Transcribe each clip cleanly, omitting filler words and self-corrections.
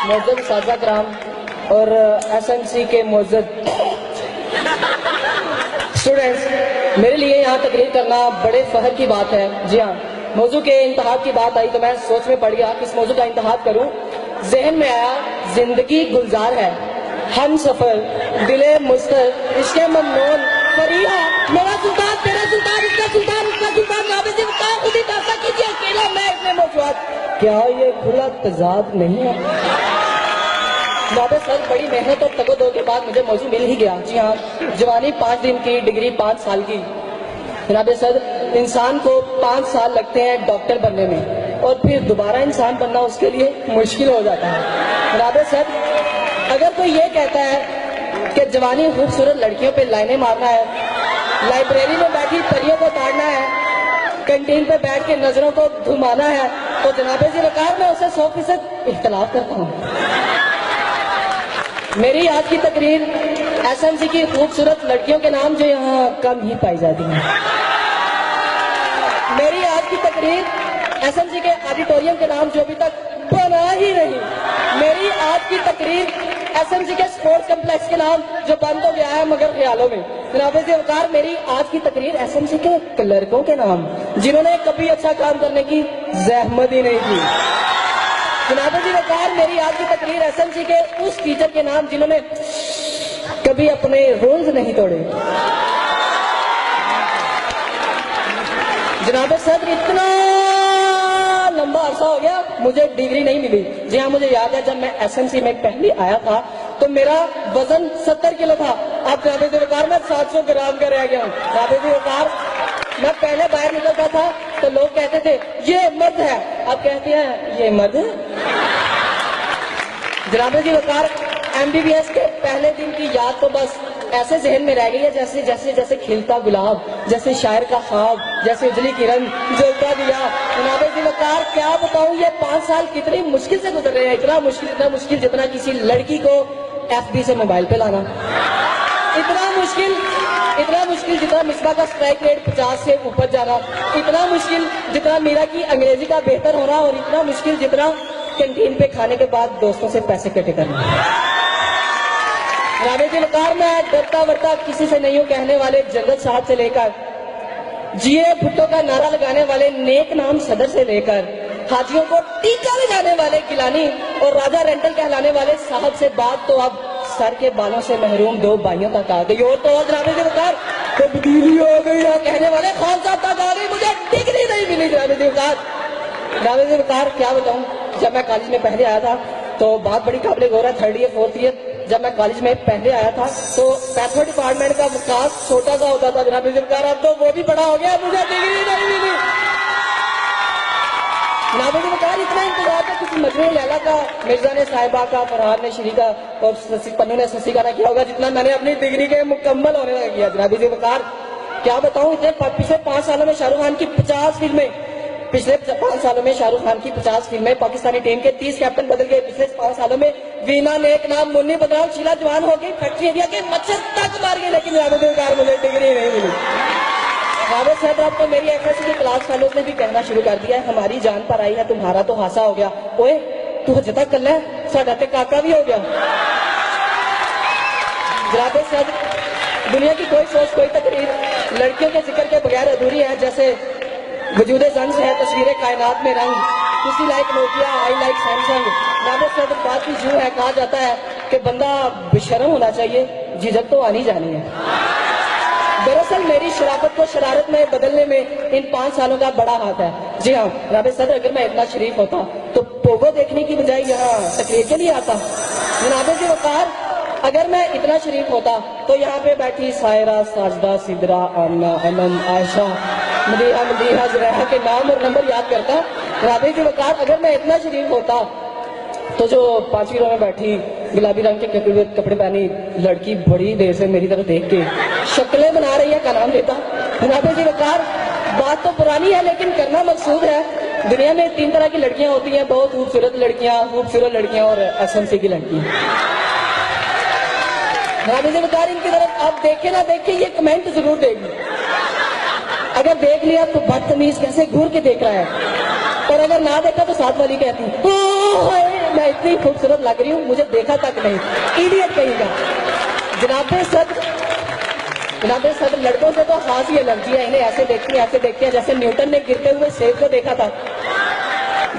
मोअज़्ज़ज़ सादा कराम और एसएमसी के मोअज़्ज़ज़ स्टूडेंट्स, मेरे लिए यहाँ तकरीर करना बड़े फख्र की बात है। जी हाँ, मौजू के इंतहाब की बात आई तो मैं सोच में पड़ गया किस मौजू का इंतहाब करूँ। जहन में आया जिंदगी गुलजार है, हम सफर दिले मुस्तर इश्क़े ममनून फरीहा, मेरा सुल्तान तेरा सुल्तान इसका सुल्तान उसका सुल्तान नाबे से उतार खुद ही दासा कीजिए अकेला मैं इतने मौजूद। क्या ये खुला तजाद नहीं है? नाबे सर बड़ी मेहनत और तगोदो के बाद मुझे मौजू मिल ही गया। जी हाँ, जवानी 5 दिन की, डिग्री 5 साल की। जनाबे सर, इंसान को 5 साल लगते हैं डॉक्टर बनने में और फिर दोबारा इंसान बनना उसके लिए मुश्किल हो जाता है। जनाबे सर, अगर कोई ये कहता है कि जवानी खूबसूरत लड़कियों पे लाइनें मारना है, लाइब्रेरी में बैठी परियों को ताड़ना है, कैंटीन पे बैठ के नजरों को घुमाना है, तो जनाबे जी वकार मैं उसे 100% इख्तलाफ करता हूँ। मेरी आज की तकरीर एसएमसी की खूबसूरत लड़कियों के नाम जो यहाँ कम ही पाई जाती हैं। मेरी आज की तकरीर एसएमसी के ऑडिटोरियम के नाम जो अभी तक बना ही नहीं। मेरी आज की तकरीर एसएमसी के स्पोर्ट्स कम्प्लेक्स के नाम जो बंद हो गया है मगर ख्यालों में। जनाब से वकार, मेरी आज की तकरीर एसएमसी के क्लर्कों के नाम जिन्होंने कभी अच्छा काम करने की जहमत ही नहीं की। जनाब जी वकार, मेरी आज की तकरीर एसएमसी के उस टीचर के नाम जिन्होंने कभी अपने रूल्स नहीं तोड़े। जनाब सदर, इतना लंबा अरसा हो गया मुझे डिग्री नहीं मिली। जी हाँ, मुझे याद है जब मैं एसएमसी में पहले आया था तो मेरा वजन 70 किलो था। अब जनाब जी वकार मैं 700 ग्राम का रह गया हूँ। जनाब जी वकार, मैं पहले बाहर निकलता था तो लोग कहते थे ये मर्द है, अब कहते हैं ये मर्द है। जनाब जी वकार, एमबीबीएस के पहले दिन की याद तो बस ऐसे जहन में रह गई है जैसे जैसे जैसे खिलता गुलाब, जैसे शायर का ख्वाब, जैसे उजली किरण जलता दिया। जनाब जी वकार, क्या बताऊं ये 5 साल कितनी मुश्किल से गुजर रहे हैं। इतना मुश्किल जितना किसी लड़की को एफबी से मोबाइल पे लाना, इतना मुश्किल जितना मिसबा का स्ट्राइक रेट 50 से ऊपर जाना, इतना मुश्किल जितना मीरा की अंग्रेजी का बेहतर होना, और इतना मुश्किल जितना कैंटीन पे खाने के बाद दोस्तों से पैसे इकट्ठे करना। राबे के वकार, मैं डरता वरता किसी से नहीं हूं कहने वाले जगत साहब से लेकर जिए भुट्टो का नारा लगाने वाले नेक नाम सदर से लेकर हाजियों को टीका लगाने वाले गिलानी और राजा रेंटल कहलाने वाले साहब से बात तो अब सर के बालों से महरूम 2 भाइयों तक आ गई। और तो जनाबे के वकार तब्दीली हो गई है कहने वाले खान साहब तक आ गई। मुझे डिग्री नहीं मिली। जनाबे के वकार, क्या बताऊं, जब मैं कॉलेज में पहले आया था तो बात बड़ी काबिल गौर है। 3rd ईयर 4th ईयर जब मैं कॉलेज में पहले आया था तो पैथो डिपार्टमेंट का विकास छोटा सा होता था। जनाब सरकार, अब तो वो भी बड़ा हो गया, मुझे डिग्री नहीं मिली। नाबे सरकार, इतना इंतजार था किसी मजनू लैला का, मिर्जा ने साहिबा का, फरहान ने श्री का और पन्नू ने ससी का ना किया होगा जितना मैंने अपनी डिग्री के मुकम्मल होने का किया। जनाब सरकार, क्या बताऊं, इतने पिछले 5 सालों में शाहरुख खान की 50 फिल्में, पिछले 5 सालों में शाहरुख खान की 50 फिल्में, पाकिस्तानी टीम के 30 कैप्टन बदल गए। पिछले 5 सालों में वीना नेक नाम, मुन्नी बदनाम, शीला जवान हो गई, फैक्ट्री एरिया के मच्छर तक मार गए, लेकिन सरकार मुझे डिग्री नहीं मिली। हामिद साहब, अब तो मेरी एफएससी की क्लास फेलोज ने भी कहना शुरू कर दिया है हमारी जान पर आई है तुम्हारा तो हासा हो गया। ओए तू हजे तक कल है, साडा ते काका भी हो गया। जनाब साहब, दुनिया की कोई सोच कोई तकरीर लड़कियों के जिक्र के बगैर अधूरी है। जैसे वजूदे जंग है तस्वीरें कायनात में रंग, किसी like Nokia I like Samsung. नाबे सदर, बात ही यूं है, कहा जाता है कि बंदा बेशर्म होना चाहिए, झिझक तो आनी जानी है। दरअसल मेरी शराफत को शरारत में बदलने में इन 5 सालों का बड़ा हाथ है। जी हाँ नाबे सदर, अगर मैं इतना शरीफ होता तो पोगो देखने की बजाय यहाँ तकरीर के लिए आता। जनाबे जी वकार, अगर मैं इतना शरीफ होता तो यहाँ पे बैठी सायरा, साजदा, सिदरा, आमना, अमन, आयशा, मदीहा जुरैहा के नाम और नंबर याद करता। राबे के वकार, अगर मैं इतना शरीफ होता तो जो 5वीं रो में बैठी गुलाबी रंग के कपड़े पहनी लड़की बड़ी देर से मेरी तरफ देख के शक्लें बना रही है का नाम लेता। राबे के वकार, बात तो पुरानी है लेकिन करना मकसूद है। दुनिया में 3 तरह की लड़कियां होती हैं, बहुत खूबसूरत लड़कियां और एसएमसी की लड़कियां। राबे के वकार, इनकी तरफ आप देखे ना देखे ये कमेंट जरूर देगी। अगर देख लिया तो बदतमीज कैसे घूर के देख रहा है, और अगर ना देखा तो साथ वाली कहती मैं इतनी खूबसूरत लग रही हूँ, मुझे देखा तक नहीं, इडियट कहेगा। जनाबे सदर लड़कों से तो खास ये लड़कियां इन्हें ऐसे देखती हैं जैसे न्यूटन ने गिरते हुए सेब को देखा था,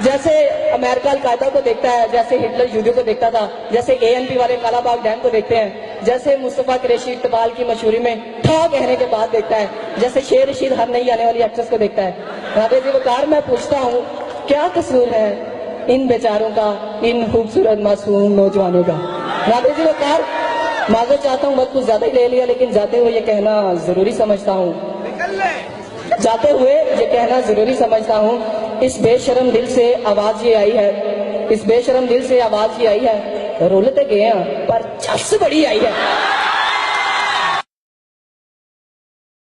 जैसे अमेरिका अल-कायदा को देखता है, जैसे हिटलर यूदी को देखता था, जैसे एएनपी वाले कालाबाग डैम को देखते हैं, जैसे मुस्तफा कुरैशी इकबाल की मशहूरी में ठा कहने के बाद देखता है, जैसे शेर रशीद हर नई आने वाली एक्ट्रेस को देखता है। राधे जी वकार, मैं पूछता हूँ क्या कसूर है इन बेचारों का, इन खूबसूरत मासूम नौजवानों का। राधे जी वकार, माजूर चाहता हूँ, वक्त कुछ ज्यादा ही ले लिया, लेकिन जाते हुए ये कहना जरूरी समझता हूँ, इस बेशरम दिल से आवाज ये आई है, इस बेशरम दिल से आवाज ये आई है, रुल ते गए हैं पर चस बड़ी आई है।